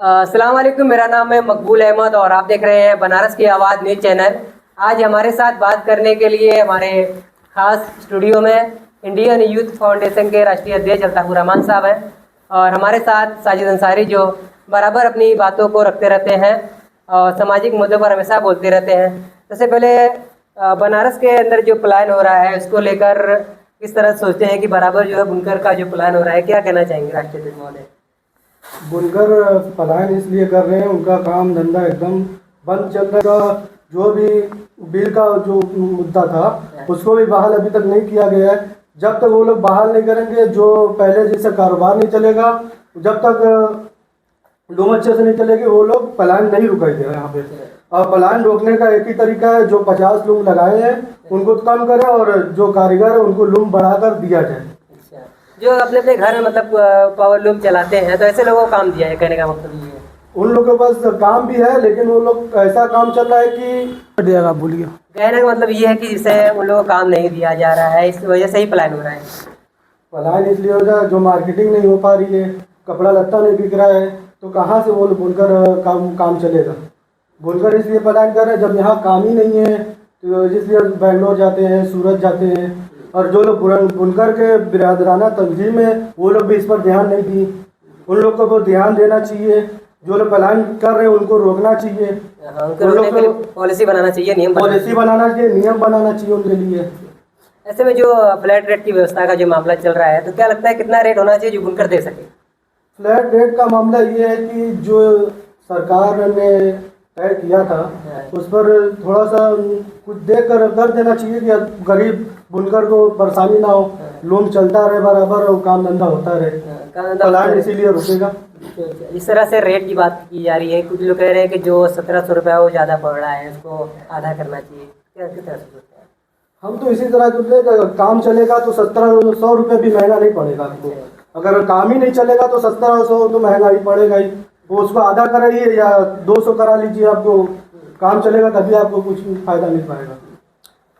अस्सलाम वालेकुम, मेरा नाम है मकबूल अहमद और आप देख रहे हैं बनारस की आवाज़ न्यूज़ चैनल। आज हमारे साथ बात करने के लिए हमारे खास स्टूडियो में इंडियन यूथ फाउंडेशन के राष्ट्रीय अध्यक्ष अल्ताफ़ुर रहमान साहब हैं और हमारे साथ साजिद अंसारी, जो बराबर अपनी बातों को रखते रहते हैं और सामाजिक मुद्दों पर हमेशा बोलते रहते हैं। सबसे पहले बनारस के अंदर जो प्लान हो रहा है उसको लेकर किस तरह सोचते हैं कि बराबर जो है बुनकर का जो प्लान हो रहा है, क्या कहना चाहेंगे राष्ट्रीय अध्यक्ष महोदय? बुनकर पलायन इसलिए कर रहे हैं, उनका काम धंधा एकदम बंद चल रहा है। जो भी बिल का जो मुद्दा था उसको भी बहाल अभी तक नहीं किया गया है। जब तक वो लोग बहाल नहीं करेंगे, जो पहले जैसे कारोबार नहीं चलेगा, जब तक लूम अच्छे से नहीं चलेगी, वो लोग पलायन नहीं रुकेंगे यहाँ पे। और पलायन रोकने का एक ही तरीका है, जो 50 लूम लगाए हैं उनको कम करें और जो कारीगर है उनको लूम बढ़ाकर दिया जाए। जो अपने अपने घर में मतलब पावर लूम चलाते हैं, तो ऐसे लोगों को काम दिया है, कहने का मतलब ये है। उन लोगों के पास काम भी है, लेकिन वो लोग ऐसा काम चल रहा है कि दिया बोलिए। कहने का मतलब ये है कि जिससे उन लोगों को काम नहीं दिया जा रहा है, इस वजह से ही प्लान हो रहा है। पलायन इसलिए हो रहा है, जो मार्केटिंग नहीं हो पा रही है, कपड़ा लत्ता नहीं बिक रहा है, तो कहाँ से वो बुनकर काम चलेगा। बुनकर इसलिए पलायन कर रहे हैं, जब यहाँ काम ही नहीं है तो इसलिए बेंगलोर जाते हैं, सूरत जाते हैं। और जो लोग बुनकर के बिरादराना तंजीम है वो लोग भी इस पर ध्यान नहीं दी। उन लोगों को ध्यान देना चाहिए, जो लोग पलायन कर रहे हैं उनको रोकना चाहिए। उन लोग को पॉलिसी बनाना चाहिए, पॉलिसी बनाना चाहिए, नियम बनाना चाहिए उनके लिए। ऐसे में जो फ्लैट रेट की व्यवस्था का जो मामला चल रहा है, तो क्या लगता है कितना रेट होना चाहिए जो बुनकर दे सके? फ्लैट रेट का मामला ये है कि जो सरकार ने तय किया था उस पर थोड़ा सा कुछ देख कर देना चाहिए कि गरीब बुनकर को परेशानी ना हो, लूम चलता रहे बराबर और काम धंधा होता रहे। पलायन इसीलिए रुकेगा। इस तरह से रेट की बात की जा रही है, कुछ लोग कह रहे हैं कि जो 1700 रुपया वो ज़्यादा पड़ रहा है, उसको आधा करना चाहिए। क्या किस तरह से सोचते हैं? हम तो इसी तरह सोचते, काम चलेगा तो 1700 रुपये भी महंगा नहीं पड़ेगा आपको। अगर काम ही नहीं चलेगा तो 1700 तो महंगा ही पड़ेगा ही। वो उसको आधा कराइए या 200 करा लीजिए, आपको काम चलेगा तभी आपको कुछ फायदा मिल पाएगा।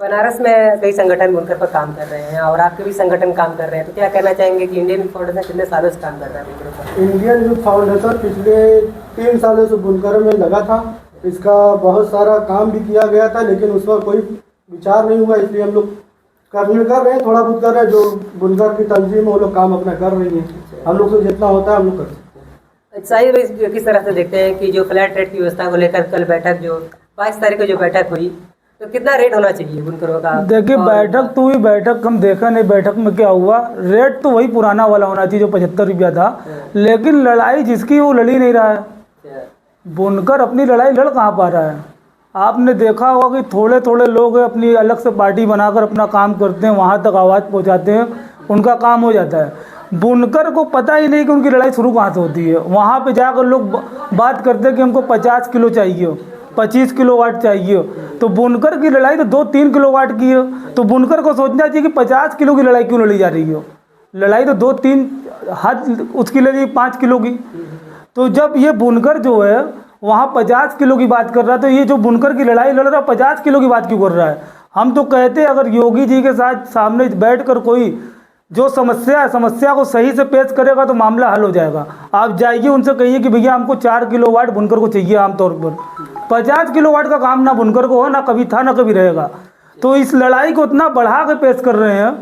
बनारस में कई संगठन बुनकर पर काम कर रहे हैं और आपके भी संगठन काम कर रहे हैं, तो क्या कहना चाहेंगे कि इंडियन यूथ फाउंडेशन कितने सालों से काम कर रहा है बुनकर पर? इंडियन यूथ फाउंडेशन पिछले 3 सालों से बुनकर में लगा था। इसका बहुत सारा काम भी किया गया था, लेकिन उस पर कोई विचार नहीं हुआ। इसलिए हम लोग कर रहे हैं, थोड़ा बहुत कर रहे हैं। जो बुनकर की तंजीम वो लोग काम अपना कर रही है। हम लोग से जितना होता है हम लोग कर सकते हैं। शाही भाई, किस तरह से देखते हैं कि जो फ्लैट रेट की व्यवस्था को लेकर कल बैठक जो 22 तारीख को जो बैठक हुई, तो कितना रेट होना चाहिए बुनकरों का? देखिए, बैठक तो हुई, बैठक हम देखा नहीं। बैठक में क्या हुआ, रेट तो वही पुराना वाला होना चाहिए जो 75 रुपया था, लेकिन लड़ाई जिसकी वो लड़ी नहीं रहा है। बुनकर अपनी लड़ाई लड़ कहाँ पा रहा है? आपने देखा होगा कि थोड़े थोड़े लोग अपनी अलग से पार्टी बनाकर अपना काम करते हैं, वहाँ तक आवाज़ पहुँचाते हैं, उनका काम हो जाता है। बुनकर को पता ही नहीं कि उनकी लड़ाई शुरू कहाँ से होती है। वहाँ पे जाकर लोग बात करते हैं कि हमको 50 किलो चाहिए, 25 किलोवाट चाहिए, तो बुनकर की लड़ाई तो 2-3 किलोवाट की है। तो बुनकर को सोचना चाहिए कि 50 किलो की लड़ाई क्यों लड़ी जा रही है। लड़ाई तो 2-3 हद उसकी लड़ी 5 किलो की। तो जब ये बुनकर जो है वहाँ 50 किलो की बात कर रहा है, तो ये जो बुनकर की लड़ाई लड़ रहा है 50 किलो की बात क्यों कर रहा है? हम तो कहते हैं अगर योगी जी के साथ सामने बैठकर कोई जो समस्या को सही से पेश करेगा तो मामला हल हो जाएगा। आप जाइए उनसे कहिए कि भैया हमको 4 किलोवाट बुनकर को चाहिए। आमतौर पर 50 किलोवाट का काम ना बुनकर को हो, ना कभी था ना कभी रहेगा। तो इस लड़ाई को इतना बढ़ा के पेश कर रहे हैं,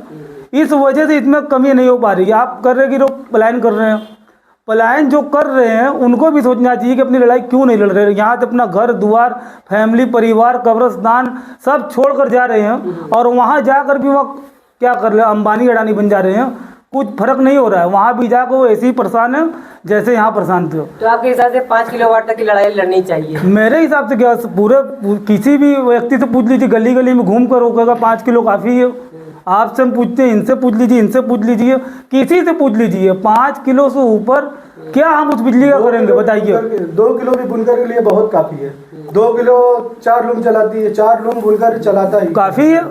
इस वजह से इसमें कमी नहीं हो पा रही है। आप कर रहे कि लोग पलायन कर रहे हैं, पलायन जो कर रहे हैं उनको भी सोचना चाहिए कि अपनी लड़ाई क्यों नहीं लड़ रहे। यहाँ से अपना घर द्वार, फैमिली, परिवार, कब्रिस्तान सब छोड़ कर जा रहे हैं और वहाँ जाकर भी वह क्या कर रहे हैं, अंबानी अडानी बन जा रहे हैं। कुछ फर्क नहीं हो रहा है। वहाँ भी जाकर वो ऐसे ही परेशान है जैसे यहाँ परेशान थे। तो आपके हिसाब से 5 किलोवाट तक की लड़ाई लड़नी चाहिए? मेरे हिसाब से क्या, पूरे किसी भी व्यक्ति से पूछ लीजिए, गली गली में घूम कर रोकेगा 5 किलो काफ़ी है। आपसे हम पूछते हैं, इनसे पूछ लीजिए, इनसे पूछ लीजिए, किसी से पूछ लीजिए, 5 किलो से ऊपर क्या हम उस बिजली का करेंगे बताइए? 2 किलो भी बुनकर के लिए बहुत काफ़ी है। 2 किलो 4 लूम चलाती है, 4 लूम बुनकर चलाता है, काफ़ी है।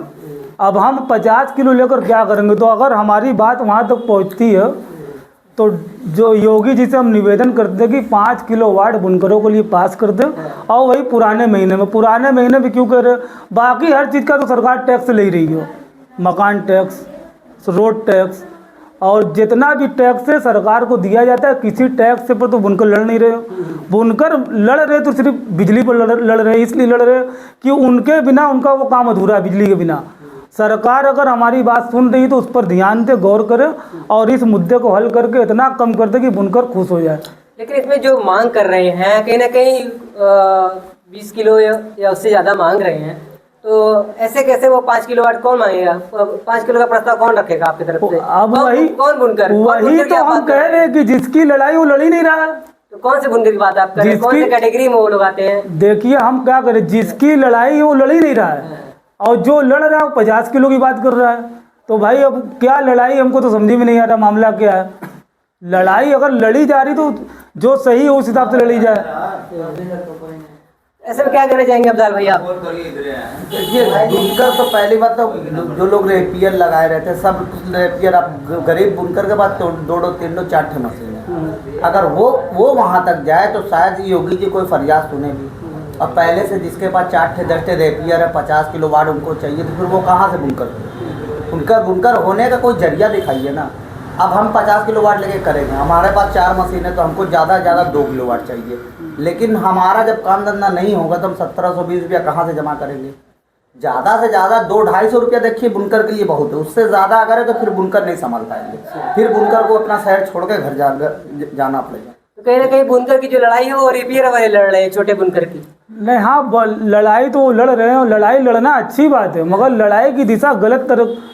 अब हम 50 किलो लेकर क्या करेंगे? तो अगर हमारी बात वहाँ तक पहुँचती है तो जो योगी जी से हम निवेदन करते हैं कि 5 किलोवाट बुनकरों के लिए पास कर दें, और वही पुराने महीने में क्यों कर रहे? बाकी हर चीज़ का तो सरकार टैक्स ले रही है, मकान टैक्स, रोड टैक्स, और जितना भी टैक्स है सरकार को दिया जाता है, किसी टैक्स से पर तो बुनकर लड़ नहीं रहे हो। बुनकर लड़ रहे तो सिर्फ बिजली पर लड़ रहे, इसलिए लड़ रहे कि उनके बिना उनका वो काम अधूरा है, बिजली के बिना। सरकार अगर हमारी बात सुन रही तो उस पर ध्यान दे, गौर करे और इस मुद्दे को हल करके इतना कम कर दे कि बुनकर खुश हो जाए। लेकिन इसमें जो मांग कर रहे हैं कहीं ना कहीं 20 किलो या उससे ज़्यादा मांग रहे हैं, तो ऐसे कैसे वो 5 किलोवाट कौन मांगेगा? 5 किलो का प्रस्ताव कौन रखेगा आपकी तरफ से? अब वही कौन बुनकर? वही तो हम कह रहे हैं कि जिसकी लड़ाई वो लड़ ही नहीं रहा है। तो कौन से बुनकर की बात आप कर रहे हैं? कौन से कैटेगरी में वो लोग आते हैं? देखिए हम क्या करें, जिसकी लड़ाई वो लड़ ही नहीं रहा है और जो लड़ रहा है वो 50 किलो की बात कर रहा है। तो भाई अब क्या लड़ाई, हमको तो समझ में नहीं आ रहा मामला क्या है। लड़ाई अगर लड़ी जा रही तो जो सही है उस हिसाब से लड़ी जाए। ऐसे में क्या कहना चाहेंगे अफजाल भैया आप? देखिए बुनकर तो पहली बात तो जो लोग रेपियर लगाए रहते हैं, सब रेपियर, आप गरीब बुनकर के पास तो 2 3 4 मशीन है। अगर वो वहाँ तक जाए तो शायद योगी जी कोई फरियाद सुनेगी। अब पहले से जिसके पास 4 10 रेपियर है, 50 किलोवाट उनको चाहिए, तो फिर वो कहाँ से बुनकर बुनकर होने का कोई जरिया दिखाइए ना। अब हम 50 किलोवाट लेके करेंगे, हमारे पास 4 मशीन है तो हमको ज़्यादा से ज़्यादा 2 किलोवाट चाहिए। लेकिन हमारा जब काम धंधा नहीं होगा तो हम 1720 रुपया कहाँ से जमा करेंगे? ज़्यादा से ज़्यादा 200-250 रुपया देखिए बुनकर के लिए बहुत है, उससे ज़्यादा अगर है तो फिर बुनकर नहीं संभाल पाएंगे, फिर बुनकर को अपना शहर छोड़ के घर जाना पड़ेगा। तो कहीं ना कहीं बुनकर की जो लड़ाई है वो रेपियर वाले लड़ रहे हैं, छोटे बुनकर की। नहीं, हाँ लड़ाई तो वो लड़ रहे हैं और लड़ाई लड़ना अच्छी बात है, मगर लड़ाई की दिशा गलत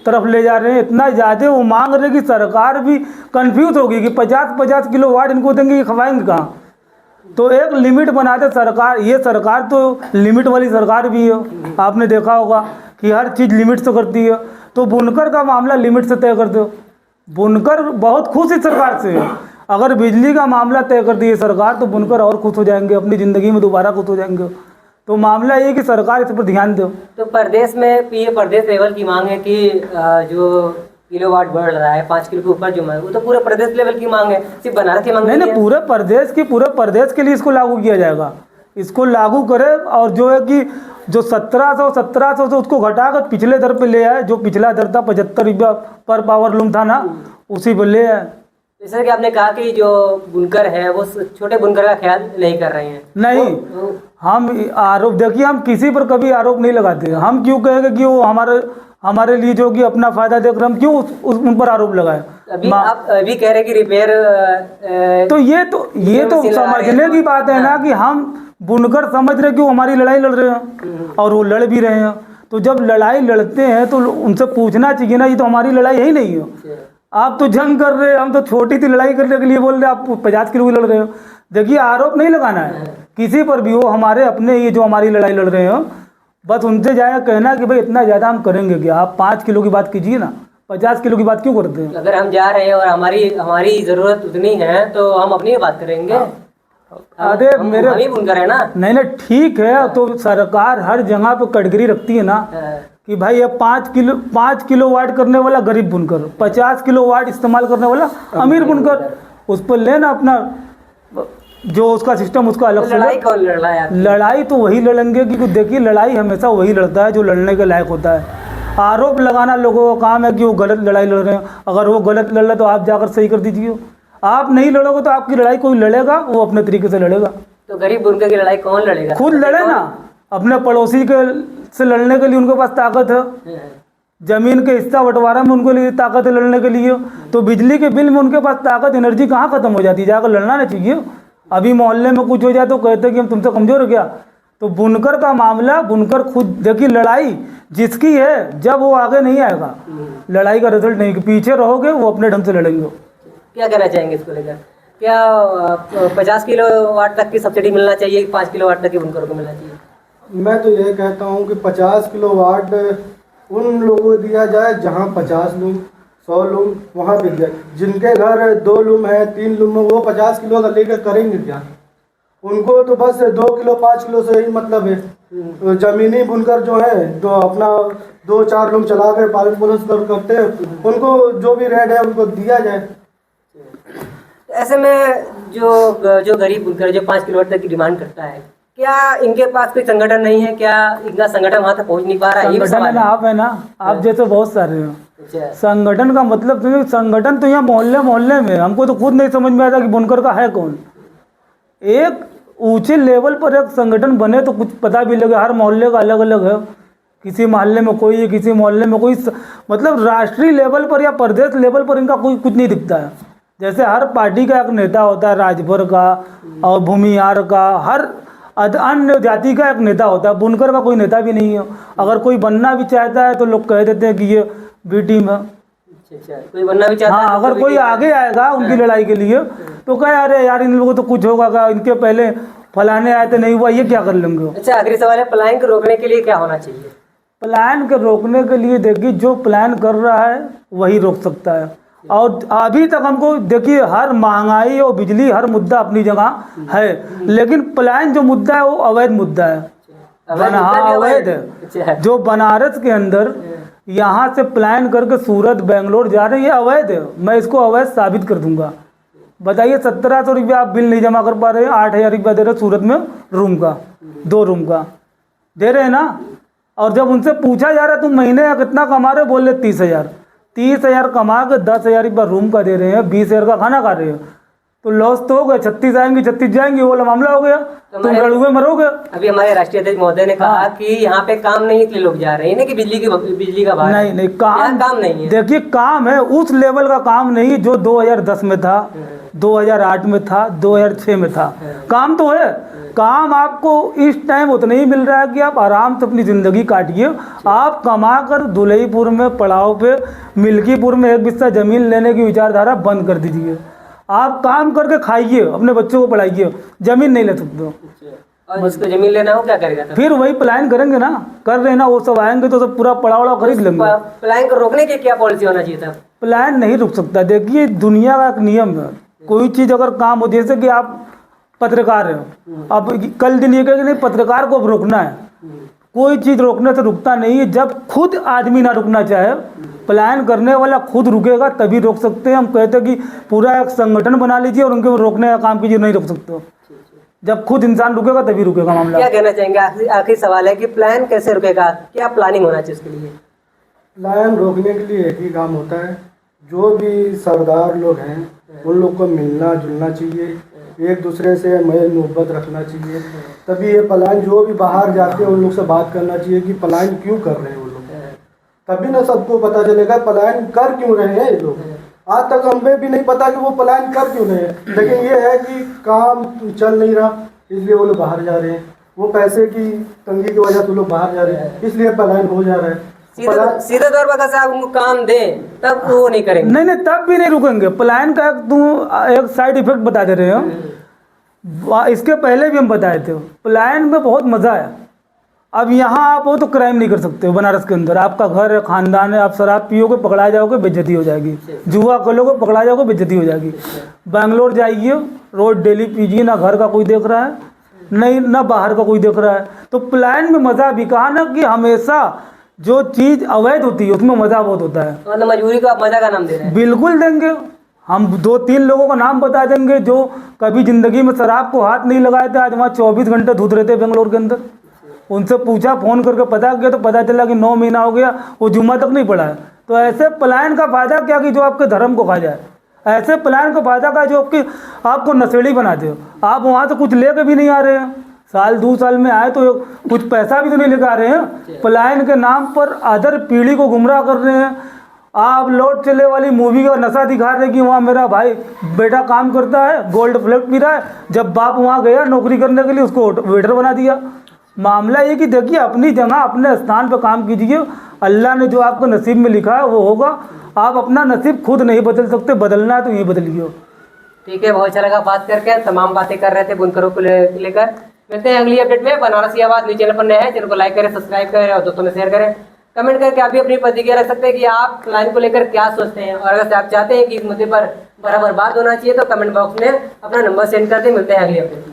तरफ ले जा रहे हैं। इतना ज़्यादा वो मांग रहे हैं कि सरकार भी कंफ्यूज होगी कि 50-50 किलोवाट इनको देंगे, ये खवाएंगे कहाँ। तो एक लिमिट बना दे सरकार। ये सरकार तो लिमिट वाली सरकार भी है, आपने देखा होगा कि हर चीज़ लिमिट से करती है। तो बुनकर का मामला लिमिट से तय कर दो। बुनकर बहुत खुश इस सरकार से है। अगर बिजली का मामला तय कर दिए सरकार तो बुनकर और खुश हो जाएंगे, अपनी ज़िंदगी में दोबारा खुश हो जाएंगे। तो मामला ये कि सरकार इस पर ध्यान दो। तो प्रदेश में ये प्रदेश लेवल की मांग है कि जो किलोवाट बढ़ रहा है 5 किलो के ऊपर जो मांग, वो तो पूरे प्रदेश लेवल की मांग है, सिर्फ बनारस की मांग नहीं है। पूरे प्रदेश के लिए इसको लागू किया जाएगा। इसको लागू करे और जो है कि जो 1700 से उसको घटाकर पिछले दर पे ले आए। जो पिछला दर था 75 रुपया पर पावर लूम था ना, उसी पर ले आए। जैसे कि आपने कहा कि जो बुनकर है वो छोटे बुनकर का ख्याल नहीं कर रहे हैं। नहीं, हम आरोप, देखिए हम किसी पर कभी आरोप नहीं लगाते। हम क्यों कहेंगे कि वो हमारे लिए जो कि अपना फायदा देख रहे, हम क्यों उन पर आरोप लगाए। आप अभी कह रहे हैं कि रिपेयर, तो ये तो समझने की बात है ना कि हम बुनकर समझ रहे कि वो हमारी लड़ाई लड़ रहे हैं और वो लड़ भी रहे हैं। तो जब लड़ाई लड़ते हैं तो उनसे पूछना चाहिए ना, ये तो हमारी लड़ाई है ही नहीं है। आप तो जंग कर रहे हैं, हम तो छोटी सी लड़ाई करने के लिए बोल रहे हैं, आप 50 किलो की लड़ रहे हो। देखिए आरोप नहीं लगाना है किसी पर भी, वो हमारे अपने ये जो हमारी लड़ाई लड़ रहे हो, बस उनसे जाए कहना कि भाई इतना ज़्यादा हम करेंगे क्या। आप 5 किलो की बात कीजिए ना, 50 किलो की बात क्यों करते हैं? अगर हम जा रहे हैं और हमारी ज़रूरत उतनी है तो हम अपनी बात करेंगे। अरे मेरे हम ही बुनकर है ना। नहीं, ठीक है, तो सरकार हर जगह पे कैटेगरी रखती है ना कि भाई ये 5 किलोवाट करने वाला गरीब बुनकर, 50 किलोवाट इस्तेमाल करने वाला अमीर बुनकर, उस पर लेना अपना जो उसका सिस्टम उसका अलग से। लड़ाई कौन लड़ रहा है? लड़ाई तो वही लड़ेंगे, क्योंकि देखिए लड़ाई हमेशा वही लड़ता है जो लड़ने के लायक होता है। आरोप लगाना लोगों का काम है कि वो गलत लड़ाई लड़ रहे हैं। अगर वो गलत लड़ रहे तो आप जाकर सही कर दीजिए। आप नहीं लड़ोगे तो आपकी लड़ाई कोई लड़ेगा, वो अपने तरीके से लड़ेगा। तो गरीब बुनकर की लड़ाई कौन लड़ेगा? खुद लड़े ना, अपने पड़ोसी के से लड़ने के लिए उनके पास ताकत है। जमीन के हिस्सा बंटवारा में उनके लिए ताकत है लड़ने के लिए। तो बिजली के बिल में उनके पास ताकत, एनर्जी कहाँ खत्म हो जाती है? जाकर लड़ना नहीं चाहिए। अभी मोहल्ले में कुछ हो जाए तो कहते हैं कि हम तुमसे कमज़ोर हो गया। तो बुनकर का मामला, बुनकर खुद देखिए, लड़ाई जिसकी है जब वो आगे नहीं आएगा, लड़ाई का रिजल्ट नहीं, पीछे रहोगे वो अपने ढंग से लड़ेंगे। क्या कहना चाहेंगे इसको लेकर? क्या 50 किलोवाट तक की सब्सिडी मिलना चाहिए, 5 किलोवाट तक की बुनकर को मिलना चाहिए? मैं तो ये कहता हूँ कि 50 किलोवाट उन लोगों को दिया जाए जहाँ 50 लूम 100 लूम वहाँ बिक जाए। जिनके घर 2 लूम है 3 लूम है, वो 50 किलो का लेकर करेंगे क्या? उनको तो बस 2 किलो 5 किलो से ही मतलब है। तो ज़मीनी बुनकर जो है तो अपना 2-4 लूम चला कर पालन पोषण करते हैं, उनको जो भी रेट है उनको दिया जाए। ऐसे में जो गरीब बुनकर जो 5 किलोवाट तक की डिमांड करता है, क्या इनके पास कोई संगठन नहीं है? क्या इनका संगठन वहाँ तक पहुँच नहीं पा रहा है? संगठन है ना, आप है ना, आप जैसे बहुत सारे हैं। अच्छा। संगठन का मतलब तो संगठन तो यहाँ मोहल्ले मोहल्ले में, हमको तो खुद नहीं समझ में आता कि बुनकर का है कौन। एक ऊंचे लेवल पर एक संगठन बने तो कुछ पता भी लगे। हर मोहल्ले का अलग अलग है, किसी मोहल्ले में कोई है, किसी मोहल्ले में कोई, मतलब राष्ट्रीय लेवल पर या प्रदेश लेवल पर इनका कोई कुछ नहीं दिखता है। जैसे हर पार्टी का एक नेता होता है, राजभर का और भूमिहार का, हर अन्य जाति का एक नेता होता है। बुनकर का कोई नेता भी नहीं है। अगर कोई बनना भी चाहता है तो लोग कह देते हैं कि ये बी टीम है। अच्छा, कोई बनना भी चाहता है हाँ, तो अगर कोई आगे आएगा उनकी लड़ाई के लिए तो कहे अरे यार इन लोगों को तो कुछ होगा क्या, इनके पहले फलाने आए थे नहीं हुआ, ये क्या कर लेंगे। अच्छा, आखिरी सवाल है, पलायन को रोकने के लिए क्या होना चाहिए? प्लान के रोकने के लिए देखिए, जो प्लान कर रहा है वही रोक सकता है। और अभी तक हमको देखिए, हर महंगाई और बिजली हर मुद्दा अपनी जगह है, लेकिन प्लान जो मुद्दा है वो अवैध मुद्दा है। हाँ, अवैध है। जो बनारस के अंदर यहाँ से प्लान करके सूरत बेंगलोर जा रहे हैं, ये अवैध है। मैं इसको अवैध साबित कर दूंगा। बताइए, 1700 रुपया आप बिल नहीं जमा कर पा रहे हैं, 8000 रुपया दे रहे सूरत में रूम का, 2 रूम का दे रहे हैं ना। और जब उनसे पूछा जा रहा है तुम महीने का कितना कमा रहे हो, बोल रहे 30,000। 30,000 कमा के 10,000 रुपया रूम का दे रहे हैं, 20,000 का खाना खा रहे हो, तो लॉस तो हो गया। 36 आएंगे, 36 जाएंगे, वो वाला मामला हो गया, तुम लड़ुए मरोगे। अभी हमारे राष्ट्रीय अध्यक्ष महोदय ने कहा कि यहाँ पे काम नहीं इसलिए लोग जा रहे हैं, नहीं कि बिजली का भार नहीं काम नहीं है। देखिए, काम है, उस लेवल का काम नहीं जो 2010 में था, 2008 में था, 2006 में था। काम तो है, काम आपको इस टाइम उतना ही मिल रहा है कि आप आराम से अपनी ज़िंदगी काटिए। आप कमा कर दुलईपुर में, पड़ाव पे, मिल्कीपुर में 1 बिस्सा ज़मीन लेने की विचारधारा बंद कर दीजिए। आप काम करके खाइए, अपने बच्चों को पढ़ाइए, ज़मीन नहीं ले सकते हो। और जिसको जमीन लेना हो क्या करेगा तब? फिर वही प्लान करेंगे ना, कर रहे ना, वो सब आएंगे तो सब पूरा पड़ाव खरीद लेंगे। प्लान को रोकने की क्या पॉलिसी होना चाहिए था? प्लान नहीं रुक सकता। देखिए, दुनिया का एक नियम है, कोई चीज़ अगर काम हो, जैसे कि आप पत्रकार हैं, अब कल दिन ये कहेंगे नहीं पत्रकार को अब रोकना है, कोई चीज़ रोकने से रुकता नहीं है। जब खुद आदमी ना रुकना चाहे, प्लान करने वाला खुद रुकेगा तभी रोक सकते हैं। हम कहते हैं कि पूरा एक संगठन बना लीजिए और उनके रोकने का काम कीजिए, नहीं रोक सकते। जब खुद इंसान रुकेगा तभी रुकेगा मामला। क्या कहना चाहेंगे? आखिरी सवाल है कि प्लान कैसे रुकेगा, क्या प्लानिंग होना चाहिए उसके लिए? प्लान रोकने के लिए एक ही काम होता है, जो भी सरदार लोग हैं उन लोग को मिलना जुलना चाहिए, एक दूसरे से मेल मोहब्बत रखना चाहिए, तभी ये प्लान जो भी बाहर जाते हैं उन लोग से बात करना चाहिए कि प्लान क्यों कर रहे हैं वो लोग, तभी ना सबको पता चलेगा प्लान कर क्यों रहे हैं ये लोग। आज तक हमें भी नहीं पता कि वो प्लान कर क्यों रहे हैं, लेकिन ये है कि काम चल नहीं रहा इसलिए वो लोग बाहर जा रहे हैं, वो पैसे की तंगी की वजह से लोग बाहर जा रहे हैं, इसलिए प्लान हो जा रहा है। सीधा तौर पर अगर आप उनको काम दें तब वो नहीं करेंगे। नहीं, तब भी नहीं रुकेंगे। प्लान का एक साइड इफेक्ट बता दे रहे हो, इसके पहले भी हम बताए थे। प्लान में बहुत मज़ा है। अब यहाँ आप हो तो क्राइम नहीं कर सकते हो। बनारस के अंदर आपका घर है, खानदान है, आप शराब पियोगे पकड़ा जाओगे, बेइज्जती हो जाएगी। जुआ खेलोगे पकड़ा जाओगे, बेइज्जती हो जाएगी। बैंगलोर जाइए, रोज डेली पीजिए, ना घर का कोई देख रहा है, नहीं ना बाहर का कोई देख रहा है। तो प्लान में मज़ा भी कहा ना कि हमेशा जो चीज़ अवैध होती है उसमें मज़ा बहुत होता है। मतलब मजबूरी को आप मज़ा का नाम दे रहे हैं? बिल्कुल देंगे। हम 2-3 लोगों का नाम बता देंगे जो कभी ज़िंदगी में शराब को हाथ नहीं लगाए थे, आज वहाँ 24 घंटे धूत रहते बेंगलोर के अंदर। उनसे पूछा, फ़ोन करके पता किया तो पता चला कि 9 महीना हो गया वो जुम्मा तक नहीं पड़ा है। तो ऐसे प्लान का फ़ायदा क्या कि जो आपके धर्म को खा जाए। ऐसे प्लान का फ़ायदा क्या जो आपको नशेड़ी बना दे। आप वहाँ से कुछ लेके भी नहीं आ रहे हैं, साल 2 साल में आए तो कुछ पैसा भी तो नहीं लेकर आ रहे हैं। प्लान के नाम पर अदर पीढ़ी को गुमराह कर रहे हैं। आप लौट चले वाली मूवी का नशा दिखा रहे हैं कि वहाँ मेरा भाई बेटा काम करता है, गोल्ड फ्लेक्स पी रहा है। जब बाप वहाँ गया नौकरी करने के लिए उसको वेटर बना दिया। मामला ये कि देखिए, अपनी जगह अपने स्थान पर काम कीजिए। अल्लाह ने जो आपको नसीब में लिखा है वो होगा। आप अपना नसीब खुद नहीं बदल सकते, बदलना है तो यही बदलिए। ठीक है, बहुत अच्छा लगा बात करके। तमाम बातें कर रहे थे बुनकरों को लेकर। मिलते हैं अगली अपडेट में। बनारस की आवाज़ न्यूज़ चैनल पर नए हैं, चैनल को लाइक करें, सब्सक्राइब करें और दोस्तों में शेयर करें। कमेंट करके आप भी अपनी प्रतिक्रिया रख सकते हैं कि आप प्लान को लेकर क्या सोचते हैं, और अगर आप चाहते हैं कि इस मुद्दे पर बराबर बात होना चाहिए तो कमेंट बॉक्स में अपना नंबर सेंड कर दें। मिलते हैं अगली अपडेट में।